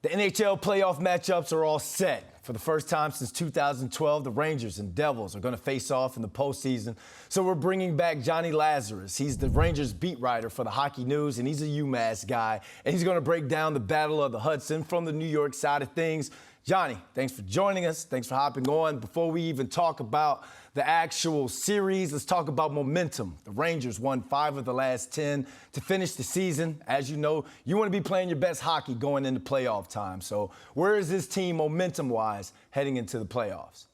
The NHL playoff matchups are all set. For the first time since 2012, the Rangers and Devils are going to face off in the postseason. So we're bringing back Jonny Lazarus. He's the Rangers beat writer for the Hockey News, and he's a UMass guy. And he's going to break down the Battle of the Hudson from the New York side of things. Jonny, thanks for joining us. Thanks for hopping on. Before we even talk about the actual series, let's talk about momentum. The Rangers won 5 of the last 10 to finish the season. As you know, you want to be playing your best hockey going into playoff time. So where is this team momentum-wise heading into the playoffs?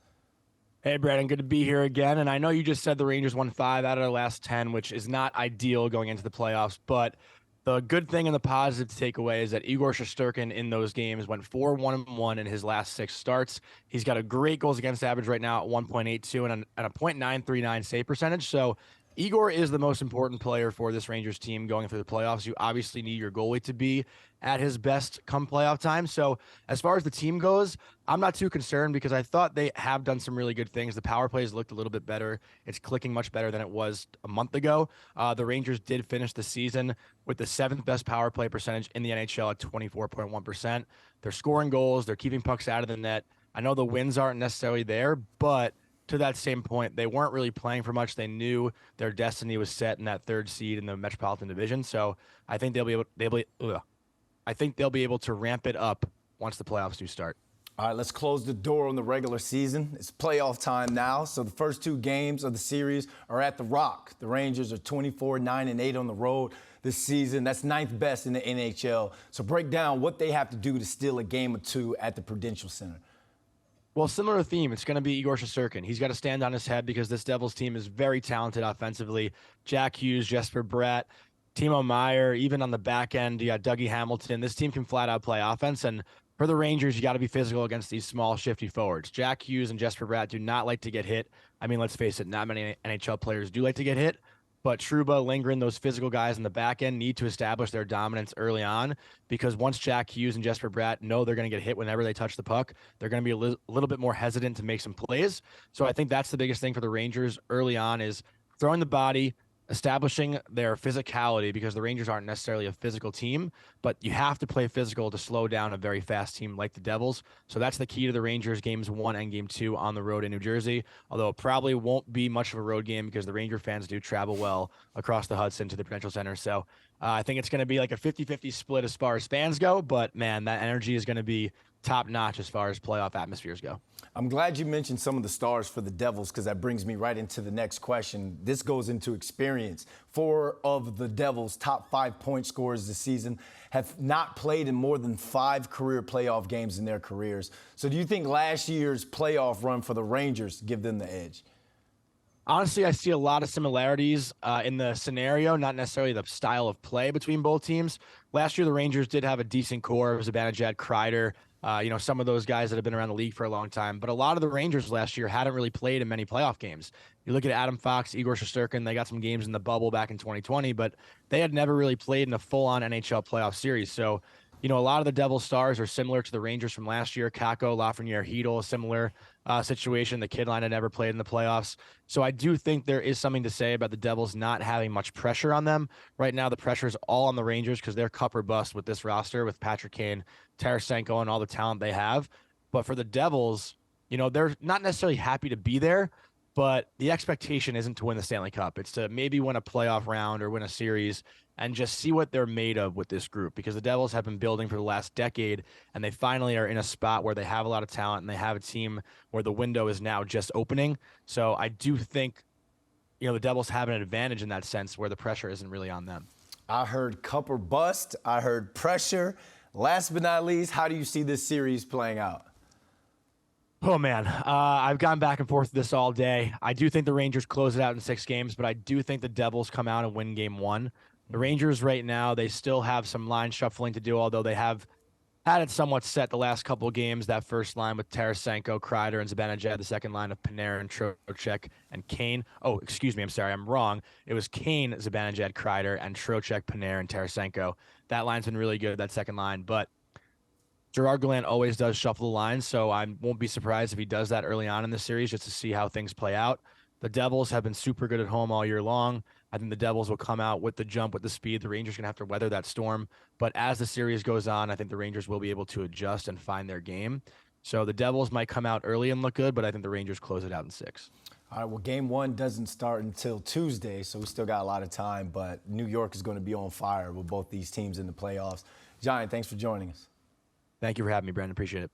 Hey, Brandon, good to be here again. And I know you just said the Rangers won 5 out of their last 10, which is not ideal going into the playoffs, but the good thing and the positive to take away is that Igor Shesterkin in those games went 4-1-1 in his last 6 starts. He's got a great goals against average right now at 1.82 and a .939 save percentage. So Igor is the most important player for this Rangers team going through the playoffs. You obviously need your goalie to be at his best come playoff time. So as far as the team goes, I'm not too concerned because I thought they have done some really good things. The power plays looked a little bit better. It's clicking much better than it was a month ago. The Rangers did finish the season with the 7th best power play percentage in the NHL at 24.1%. They're scoring goals. They're keeping pucks out of the net. I know the wins aren't necessarily there, but to that same point, they weren't really playing for much. They knew their destiny was set in that 3rd seed in the Metropolitan Division. So I think they'll be able to ramp it up once the playoffs do start. All right, let's close the door on the regular season. It's playoff time now, so the first 2 games of the series are at the Rock. The Rangers are 24-9-8 on the road this season. That's 9th best in the NHL. So break down what they have to do to steal a game or 2 at the Prudential Center. Well, similar theme. It's going to be Igor Shesterkin. He's got to stand on his head because this Devils team is very talented offensively. Jack Hughes, Jesper Bratt, Timo Meier, even on the back end, you got Dougie Hamilton. This team can flat out play offense. And for the Rangers, you got to be physical against these small, shifty forwards. Jack Hughes and Jesper Bratt do not like to get hit. I mean, let's face it, not many NHL players do like to get hit. But Trouba, Lindgren, those physical guys in the back end need to establish their dominance early on because once Jack Hughes and Jesper Bratt know they're going to get hit whenever they touch the puck, they're going to be a little bit more hesitant to make some plays. So I think that's the biggest thing for the Rangers early on is throwing the body, establishing their physicality because the Rangers aren't necessarily a physical team, but you have to play physical to slow down a very fast team like the Devils. So that's the key to the Rangers games 1 and game 2 on the road in New Jersey, although it probably won't be much of a road game because the Ranger fans do travel well across the Hudson to the Prudential Center. So I think it's going to be like a 50-50 split as far as fans go, but man, that energy is going to be top notch as far as playoff atmospheres go. I'm glad you mentioned some of the stars for the Devils because that brings me right into the next question. This goes into experience. 4 of the Devils' top 5 point scorers this season have not played in more than 5 career playoff games in their careers. So do you think last year's playoff run for the Rangers give them the edge? Honestly, I see a lot of similarities in the scenario, not necessarily the style of play between both teams. Last year, the Rangers did have a decent core. It was Zibanejad, Kreider, some of those guys that have been around the league for a long time. But a lot of the Rangers last year hadn't really played in many playoff games. You look at Adam Fox, Igor Shesterkin, they got some games in the bubble back in 2020, but they had never really played in a full-on NHL playoff series. So, a lot of the Devil stars are similar to the Rangers from last year. Kakko, Lafreniere, Hedl, a similar situation. The kid line had never played in the playoffs. So I do think there is something to say about the Devils not having much pressure on them. Right now, the pressure is all on the Rangers because they're cup or bust with this roster, with Patrick Kane, Tarasenko, and all the talent they have. But for the Devils, they're not necessarily happy to be there, but the expectation isn't to win the Stanley Cup. It's to maybe win a playoff round or win a series and just see what they're made of with this group because the Devils have been building for the last decade and they finally are in a spot where they have a lot of talent and they have a team where the window is now just opening. So I do think, the Devils have an advantage in that sense where the pressure isn't really on them. I heard cup or bust. I heard pressure. Last but not least, how do you see this series playing out? Oh, man, I've gone back and forth with this all day. I do think the Rangers close it out in 6 games, but I do think the Devils come out and win game 1. The Rangers right now, they still have some line shuffling to do, although they have had it somewhat set the last couple of games. That first line with Tarasenko, Kreider, and Zibanejad, the second line of Panarin, Trocheck, and Kane. Oh, excuse me, I'm sorry, I'm wrong. It was Kane, Zibanejad, Kreider, and Trocheck, Panarin, Tarasenko. That line's been really good, that second line, but Gerard Gallant always does shuffle the lines, so I won't be surprised if he does that early on in the series just to see how things play out. The Devils have been super good at home all year long. I think the Devils will come out with the jump, with the speed. The Rangers are going to have to weather that storm. But as the series goes on, I think the Rangers will be able to adjust and find their game. So the Devils might come out early and look good, but I think the Rangers close it out in 6. All right, well, game 1 doesn't start until Tuesday, so we still got a lot of time, but New York is going to be on fire with both these teams in the playoffs. Johnny, thanks for joining us. Thank you for having me, Brandon. Appreciate it.